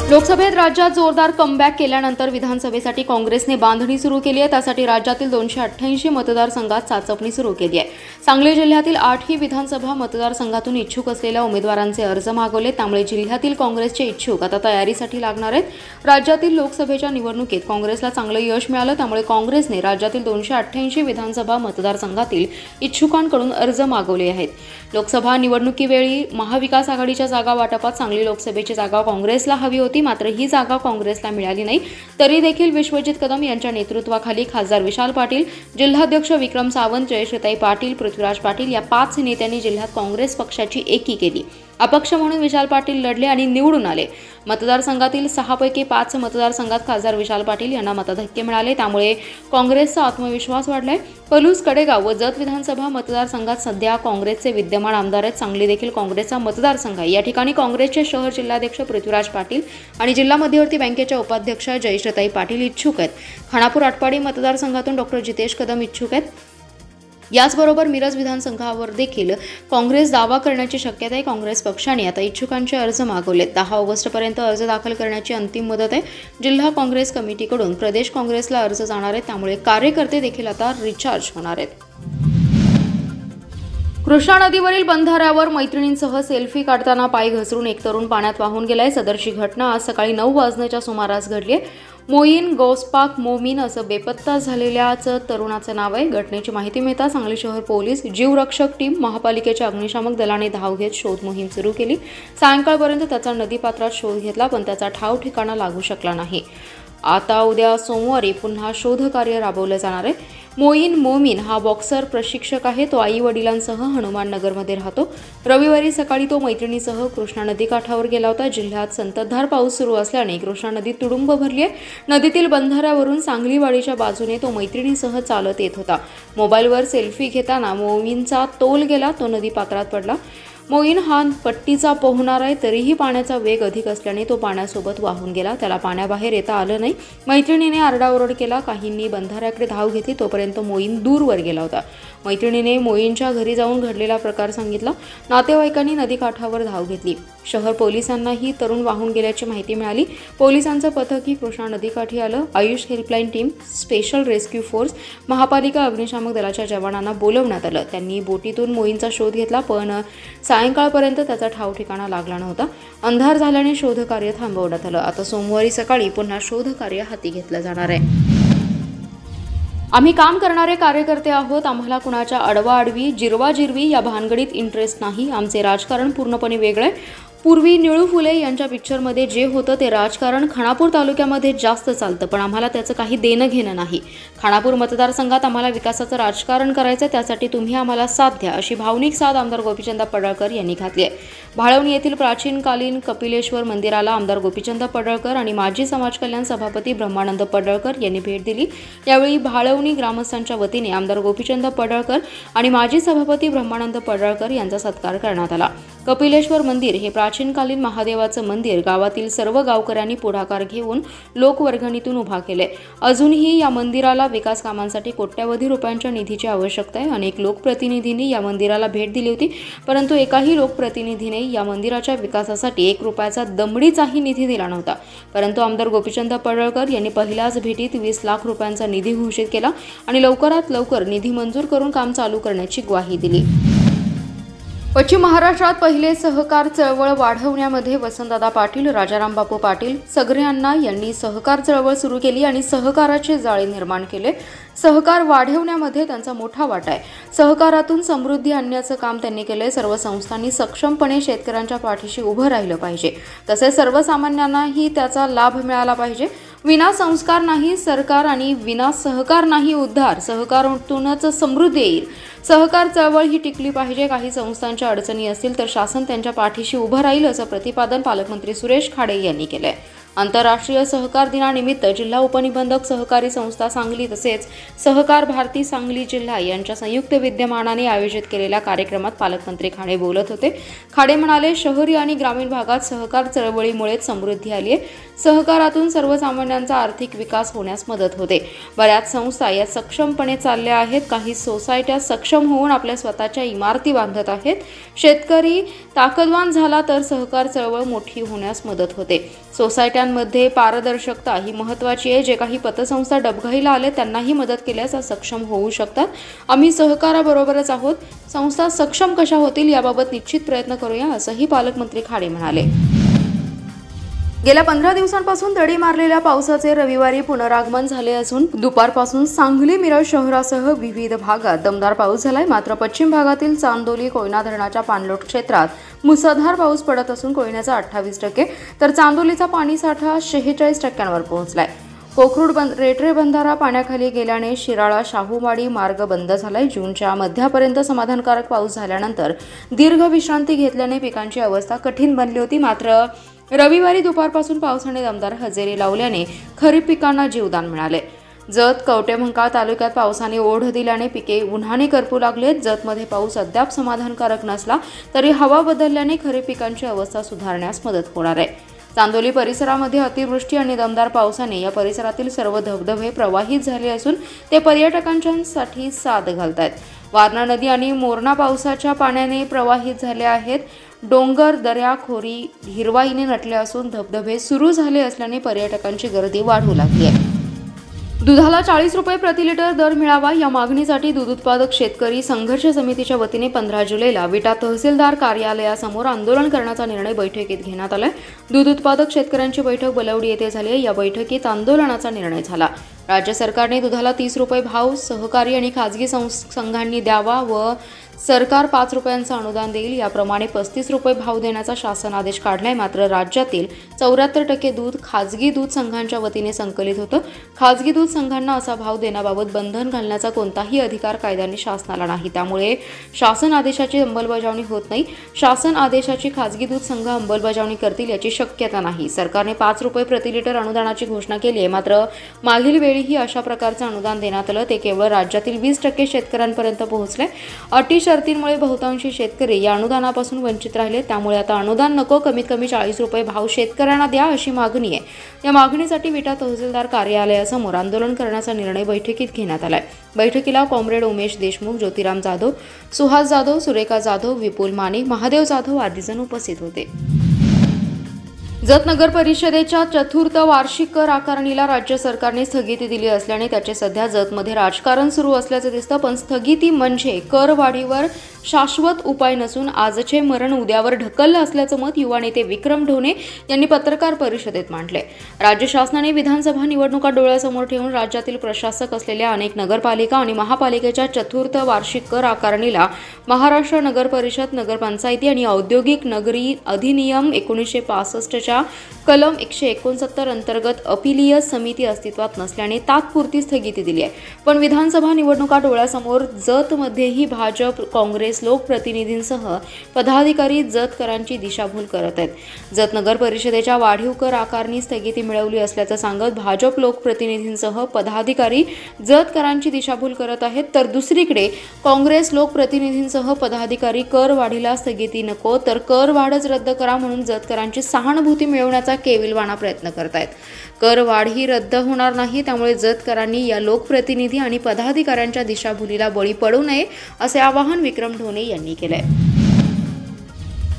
लोकसभेत राज्यात जोरदार कमबॅक केल्यानंतर विधानसभेसाठी काँग्रेसने बांधणी सुरू केली आहे। त्यासाठी राज्यातील 288 मतदारसंघात चाचपणी सुरू केली आहे। सांगली जिल्ह्यातील 8ही विधानसभा मतदारसंघातून इच्छुक असलेल्या उमेदवारांचे अर्ज मागवले, त्यामुळे जिल्ह्यातील काँग्रेसचे इच्छुक आता तयारीसाठी लागणार आहेत। राज्यातील लोकसभेच्या निवडणुकीत काँग्रेसला चांगलं यश मिळालं, त्यामुळे काँग्रेसने राज्यातील 288 विधानसभा मतदारसंघातील इच्छुकांकडून अर्ज मागवले आहेत। लोकसभा निवडणुकीवेळी महाविकास आघाडीच्या जागा वाटपात सांगली लोकसभेची जागा काँग्रेसला हवी होती, मात्र ही जागा काँग्रेसला मिळाली नाही। तरी देखील विश्वजित कदम यांच्या नेतृत्वाखाली खासदार विशाल पाटील, जिल्हाध्यक्ष विक्रम सावंत, जयश्रीताई पाटील, पृथ्वीराज पाटील या 5 नेत्यांनी जिल्ह्यात काँग्रेस पक्षाची एकी केली। अपक्ष म्हणून विशाल पाटील लढले आणि निवडून आले। मतदारसंघातील 6 पैकी 5 मतदारसंघात खासदार विशाल पाटील यांना मतधक्के मिळाले, त्यामुळे काँग्रेसचा आत्मविश्वास वाढलाय। पलूस, कडेगाव व जत विधानसभा मतदारसंघात सध्या काँग्रेसचे विद्यमान आमदार आहेत। सांगली देखील काँग्रेसचा मतदारसंघ आहे। या ठिकाणी काँग्रेसचे शहर जिल्हाध्यक्ष पृथ्वीराज पाटील आणि जिल्हा मध्यवर्ती बँकेच्या उपाध्यक्ष जयश्रीताई पाटील इच्छुक आहेत। खानापूर आटपाडी मतदारसंघातून डॉक्टर जितेश कदम इच्छुक आहेत। याचबरोबर मिरज विधानसंघावर देखील काँग्रेस दावा करण्याची शक्यता आहे। काँग्रेस पक्षाने आता इच्छुकांचे अर्ज मागवलेत। 10 ऑगस्टपर्यंत अर्ज दाखल करण्याची अंतिम मुदत आहे। जिल्हा काँग्रेस कमिटीकडून प्रदेश काँग्रेसला अर्ज जाणार आहेत, त्यामुळे कार्यकर्ते देखील आता रिचार्ज होणार आहेत। कृष्णा नदीवरील बंधाऱ्यावर मैत्रिणींसह सेल्फी काढताना पाय घसरून एक तरुण पाण्यात वाहून गेलाय। सदरची घटना आज सकाळी 9 वाजण्याच्या सुमारास घडली आहे। मोईन गौसपाक मोमीन असं बेपत्ता झालेल्याचं तरुणाचं नाव आहे। घटनेची माहिती मिळताच सांगली शहर पोलीस, जीवरक्षक टीम, महापालिकेच्या अग्निशामक दलाने धाव घेत शोध मोहीम सुरू केली। सायंकाळपर्यंत त्याचा नदीपात्रात शोध घेतला, पण त्याचा ठाव ठिकाणा लागू शकला नाही। आता उद्या सोमवारी पुन्हा शोधकार्य राबवलं जाणार आहे। मोईन मोमीन हा बॉक्सर प्रशिक्षक आहे। तो आई वडिलांसह हनुमाननगरमध्ये राहतो। रविवारी सकाळी तो मैत्रिणीसह कृष्णा नदी काठावर गेला होता। जिल्ह्यात संततधार पाऊस सुरू असल्याने कृष्णा नदी तुडुंब भरली आहे। नदीतील बंधाऱ्यावरून सांगलीवाडीच्या बाजूने तो मैत्रिणीसह चालत येत होता। मोबाईलवर सेल्फी घेताना मोमीनचा तोल गेला, तो नदी पात्रात पडला। मोईन हा पट्टीचा पोहणार आहे, तरीही पाण्याचा वेग अधिक असल्याने तो पाण्यासोबत वाहून गेला। त्याला पाण्याबाहेर येता आलं नाही। मैत्रिणीने आरडाओरड केला। काहींनी बंधाऱ्याकडे धाव घेतली, तोपर्यंत मोईन दूरवर गेला होता। मैत्रिणीने मोईनच्या घरी जाऊन घडलेला प्रकार सांगितला। नातेवाईकांनी नदीकाठावर धाव घेतली। शहर पोलिसांनाही तरुण वाहून गेल्याची माहिती मिळाली। पोलिसांचं पथकही कृष्णा नदीकाठी आलं। Ayush helpline team, special rescue force, महापालिका अग्निशामक दलाच्या जवानांना बोलवण्यात आलं। त्यांनी बोटीतून मोईनचा शोध घेतला, पण सायंकाळपर्यंत त्याचा ठाव ठिकाणा लागला नव्हता। अंधार झाल्याने शोधकार्य थांबवण्यात आलं। आता सोमवारी सकाळी पुन्हा शोधकार्य हाती घेतलं जाणार आहे। आम्ही काम करणारे कार्यकर्ते आहोत। आम्हाला कुणाच्या अडवाअडवी, जिरवाजिरवी या भानगडीत इंटरेस्ट नाही। आमचे राजकारण पूर्णपणे वेगळे आहे। पूर्वी निळू फुले यांच्या पिक्चरमध्ये जे होतं ते राजकारण खानापूर तालुक्यामध्ये जास्त चालतं, पण आम्हाला त्याचं काही देणं घेणं नाही। खानापूर मतदारसंघात आम्हाला विकासाचं राजकारण करायचं, त्यासाठी तुम्ही आम्हाला साथ द्या, अशी भावनिक साथ आमदार गोपीचंद पडळकर यांनी घातली आहे। भाळवणी येथील प्राचीनकालीन कपिलेश्वर मंदिराला आमदार गोपीचंद पडळकर आणि माजी समाज कल्याण सभापती ब्रह्मानंद पडळकर यांनी भेट दिली। यावेळी भाळवणी ग्रामस्थांच्या वतीने आमदार गोपीचंद पडळकर आणि माजी सभापती ब्रह्मानंद पडळकर यांचा सत्कार करण्यात आला। कपिलेश्वर मंदिर हे प्राचीनकालीन महादेवाचं मंदिर गावातील सर्व गावकऱ्यांनी पुढाकार घेऊन लोकवर्गणीतून उभा केले। अजूनही या मंदिराला विकास कामांसाठी कोट्यवधी रुपयांच्या निधीची आवश्यकता आहे। अनेक लोकप्रतिनिधींनी या मंदिराला भेट दिली होती, परंतु एकाही लोकप्रतिनिधीने या मंदिराच्या विकासासाठी 1 रुपयाचा दमडीचाही निधी दिला नव्हता। परंतु आमदार गोपीचंद पडळकर यांनी पहिल्याच भेटीत 20 लाख रुपयांचा निधी घोषित केला आणि लवकरात लवकर निधी मंजूर करून काम चालू करण्याची ग्वाही दिली। पश्चिम महाराष्ट्रात पहिले सहकार चळवळ वाढवण्यामध्ये वसंतदादा पाटील, राजाराम बापू पाटील, सगऱ्यांना यांनी सहकार चळवळ सुरू केली आणि सहकाराचे जाळे निर्माण केले। सहकार वाढवण्यामध्ये त्यांचा मोठा वाटा आहे। सहकारातून समृद्धी आणण्याचं काम त्यांनी केले। सर्व संस्थांनी सक्षमपणे शेतकऱ्यांच्या पाठीशी उभं राहिलं पाहिजे, तसेच सर्वसामान्यांनाही त्याचा लाभ मिळाला पाहिजे। विना संस्कार नाही सरकार आणि विना सहकार नाही उद्धार। सहकारातूनच समृद्धी येईल। सहकार चळवळ ही टिकली पाहिजे। काही संस्थांच्या अडचणी असतील तर शासन त्यांच्या पाठीशी उभं राहील, असं प्रतिपादन पालकमंत्री सुरेश खाडे यांनी केलंय। आंतरराष्ट्रीय सहकार दिनानिमित्त जिल्हा उपनिबंधक सहकारी संस्था सांगली तसेच सहकार भारती सांगली जिल्हा यांच्या संयुक्त विद्यमानाने आयोजित केलेल्या कार्यक्रमात पालकमंत्री खाडे बोलत होते। खाडे म्हणाले, शहरी आणि ग्रामीण भागात सहकार चळवळीमुळेच समृद्धी आली आहे। सहकारातून सर्वसामान्यांचा आर्थिक विकास होण्यास मदत होते। बऱ्याच संस्था या सक्षमपणे चालल्या आहेत। काही सोसायट्या सक्षम सक्षम होऊन आपल्या स्वतःच्या इमारती बांधत आहेत. शेतकरी ताकदवान झाला तर सहकार चळवळ मोठी होण्यास मदत होते. सोसायट्यांमध्ये पारदर्शकता ही महत्त्वाची आहे. जे काही पतसंस्था डबघाईला आले त्यांनाही मदत केल्यास सक्षम होऊ शकतात. आम्ही सहकाराबरोबरच आहोत. संस्था सक्षम कशा होतील याबाबत निश्चित प्रयत्न करूया, असंही पालकमंत्री खाडे म्हणाले. गेल्या 15 दिवसांपासून दडी मारलेल्या पावसाचे रविवारी पुनरागमन झाले असून दुपारपासून सांगली मिरज शहरासह विविध भागात दमदार पाऊस झालाय. मात्र पश्चिम भागातील चांदोली कोयना धरणाच्या पाणलोट क्षेत्रात मुसळधार पाऊस पडत असून कोयन्याचा 28% तर चांदोलीचा पाणीसाठा 46% पोहोचलाय. कोखरूड रेटरे बंधारा पाण्याखाली गेल्याने शिराळा शाहूवाडी मार्ग बंद झालाय. जूनच्या मध्यापर्यंत समाधानकारक पाऊस झाल्यानंतर दीर्घ विश्रांती घेतल्याने पिकांची अवस्था कठीण बनली होती. मात्र रविवारी दुपारपासून पावसाने दमदार हजेरी लावल्याने खरीप पिकांना जीवदान मिळाले. जत कवटेमंकाळ तालुक्यात पावसाने ओढ दिल्याने पिके उन्हाने करपू लागलेत. जतमध्ये पाऊस अद्याप समाधानकारक नसला तरी हवा बदलल्याने खरीप पिकांची अवस्था सुधारण्यास मदत होणार आहे. चांदोली परिसरामध्ये अतिवृष्टी आणि दमदार पावसाने या परिसरातील सर्व धबधबे प्रवाहित झाले असून ते पर्यटकांसाठी साद घालतायत. वारणा नदी आणि मोरणा पावसाच्या पाण्याने प्रवाहित झाले आहेत. डोंगर दऱ्या खोरी हिरवाईने नटल्या असून धबधबे सुरू झाले असल्याने पर्यटकांची गर्दी वाढू लागली आहे. दुधाला 40 रुपये प्रति लिटर दर मिळावा या मागणीसाठी दूध उत्पादक शेतकरी संघर्ष समितीच्या वतीने 15 जुलैला विटा तहसीलदार कार्यालयासमोर आंदोलन करण्याचा निर्णय बैठकीत घेण्यात आलाय. दूध उत्पादक शेतकऱ्यांची बैठक बलवडी येथे झाली. या बैठकीत आंदोलनाचा निर्णय झाला. राज्य सरकारने दुधाला 30 रुपये भाव सहकारी आणि खाजगी संघांनी द्यावा व सरकार 5 रुपयांचं अनुदान देईल याप्रमाणे 35 रुपये भाव देण्याचा शासन आदेश काढलाय. मात्र राज्यातील 74% दूध खाजगी दूध संघांच्या वतीने संकलित होतं. खाजगी दूध संघांना असा भाव देण्याबाबत बंधन घालण्याचा कोणताही अधिकार कायद्याने शासनाला नाही. त्यामुळे शासन आदेशाची अंमलबजावणी होत नाही. शासन आदेशाची खाजगी दूध संघ अंमलबजावणी करतील याची शक्यता नाही. सरकारने 5 रुपये प्रति लिटर अनुदानाची घोषणा केली आहे. मात्र मागील वेळीही अशा प्रकारचं अनुदान देण्यात आलं. ते केवळ राज्यातील 20% शेतकऱ्यांपर्यंत पोहोचले. अटी शर्तींमुळे बहुतांशी शेतकरी या अनुदानापासून वंचित राहिले. त्यामुळे आता अनुदान नको, कमीत कमी 40 रुपये भाव शेतकऱ्यांना द्या अशी मागणी आहे. या मागणीसाठी विटा तहसीलदार कार्यालयासमोर आंदोलन करण्याचा निर्णय बैठकीत घेण्यात आलाय. बैठकीला कॉम्रेड उमेश देशमुख, ज्योतिराम जाधव, सुहास जाधव, सुरेखा जाधव, विपुल माने, महादेव जाधव आदी जण उपस्थित होते. जत नगर परिषदेच्या चतुर्थ वार्षिक कर आकारणीला राज्य सरकारने स्थगिती दिली असल्याने त्याचे सध्या जतमध्ये राजकारण सुरू असल्याचे दिसतं. पण स्थगिती म्हणजे कर वाढीवर शाश्वत उपाय नसून आजचे मरण उद्यावर ढकललं असल्याचं मत युवा नेते विक्रम ढोणे यांनी पत्रकार परिषदेत मांडले. राज्य शासनाने विधानसभा निवडणुका डोळ्यासमोर ठेवून राज्यातील प्रशासक असलेल्या अनेक नगरपालिका आणि महापालिकेच्या चतुर्थ वार्षिक कर आकारणीला महाराष्ट्र नगर परिषद, नगरपंचायती आणि औद्योगिक नगरी अधिनियम 1965च्या कलम 169 अंतर्गत अपीलीय समिती अस्तित्वात नसल्याने तात्पुरती स्थगिती दिली आहे. पण विधानसभा निवडणुका डोळ्यासमोर जतमध्येही भाजप, काँग्रेस, लोकप्रतिनिधींसह पदाधिकारी जत करांची दिशाभूल करत आहेत. जत नगर परिषदेच्या वाढीव कर आकारणी स्थगिती मिळवली असल्याचं सांगत भाजप लोकप्रतिनिधींसह पदाधिकारी जत करांची दिशाभूल करत आहेत. तर दुसरीकडे काँग्रेस लोकप्रतिनिधींसह पदाधिकारी कर वाढीला स्थगिती नको तर कर वाढच रद्द करा म्हणून जत करांची सहानुभूती मिळवण्याचा केविलवाणा प्रयत्न करतायत. कर वाढ ही रद्द होणार नाही. त्यामुळे जतकरांनी या लोकप्रतिनिधी आणि पदाधिकाऱ्यांच्या दिशाभूलीला बळी पडू नये असे आवाहन विक्रम ढोणे यांनी केलंय.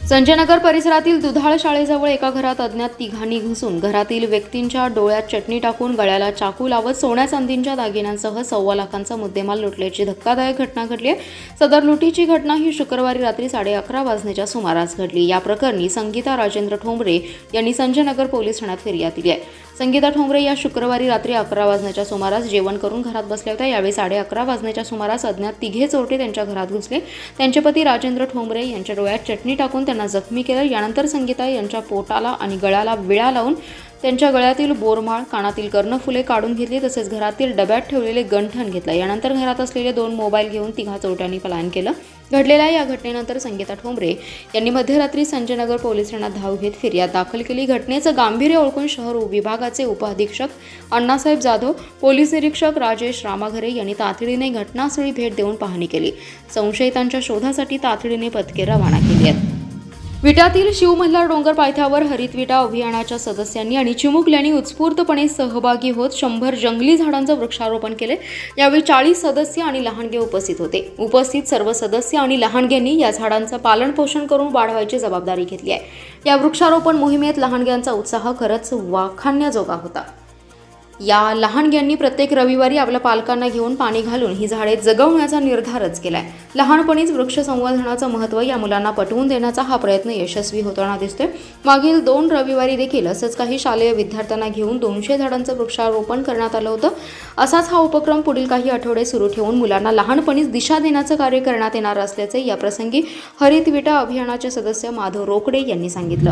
संजयनगर परिसरातील दुधाळ शाळेजवळ एका घरात अज्ञात तिघांनी घुसून घरातील व्यक्तींच्या डोळ्यात चटणी टाकून गळ्याला चाकू लावत सोन्या चांदीच्या दागिन्यांसह 1.25 लाखांचा मुद्देमाल लुटल्याची धक्कादायक घटना घडली आहे. सदर लुटीची घटना ही शुक्रवारी रात्री 11:30 वाजण्याच्या सुमारास घडली. या प्रकरणी संगीता राजेंद्र ठोंबरे यांनी संजयनगर पोलीस ठाण्यात फिर्याद दिली आहे. संगीता ठोंबरे या शुक्रवारी रात्री 11 वाजण्याच्या सुमारास जेवण करून घरात बसल्या होत्या. यावेळी 11:30 वाजण्याच्या सुमारास अज्ञात तिघे चोरटे त्यांच्या घरात घुसले. त्यांचे पती राजेंद्र ठोंबरे यांच्या डोळ्यात चटणी टाकून त्यांना जखमी केलं. यानंतर संगीता यांच्या पोटाला आणि गळ्याला विळा लावून त्यांच्या गळ्यातील बोरमाळ, कानातील कर्णफुले काढून घेतली. तसेच घरातील डब्यात ठेवलेले गंठण घेतलं. यानंतर घरात असलेले 2 मोबाईल घेऊन तिघा चोरट्यांनी पलायन केलं. घडलेल्या या घटनेनंतर संगीता ठोंबरे यांनी मध्यरात्री संजयनगर पोलीस ठाण्यात धाव घेत फिर्याद दाखल केली. घटनेचं गांभीर्य ओळखून शहर विभागाचे उपअधीक्षक अण्णासाहेब जाधव, पोलीस निरीक्षक राजेश रामाघरे यांनी तातडीने घटनास्थळी भेट देऊन पाहणी केली. संशयितांच्या शोधासाठी तातडीने पथके रवाना केली आहेत. विटातील शिवमल्हार डोंगर पायथ्यावर हरित विटा अभियानाच्या सदस्यांनी आणि चिमुकल्यांनी उत्स्फूर्तपणे सहभागी होत 100 जंगली झाडांचं वृक्षारोपण केले। यावेळी 40 सदस्य आणि लहानगे उपस्थित होते। उपस्थित सर्व सदस्य आणि लहानग्यांनी या झाडांचं पालन पोषण करून वाढवायची जबाबदारी घेतली आहे। या वृक्षारोपण मोहिमेत लहानग्यांचा उत्साह खरंच वाखाणण्याजोगा होता। या लहानग्यांनी प्रत्येक रविवारी आपल्या पालकांना घेऊन पाणी घालून ही झाडे जगवण्याचा निर्धारच केलाय। लहानपणीच वृक्ष संवर्धनाचं महत्त्व या मुलांना पटवून देण्याचा हा प्रयत्न यशस्वी होताना दिसतोय। मागील 2 रविवारी देखील असंच काही शालेय विद्यार्थ्यांना घेऊन 200 झाडांचं वृक्षारोपण करण्यात आलं होतं। असाच हा उपक्रम पुढील काही आठवडे सुरू ठेवून मुलांना लहानपणीच दिशा देण्याचं कार्य करण्यात येणार असल्याचे या प्रसंगी हरित विटा अभियानाचे सदस्य माधव रोकडे यांनी सांगितलं।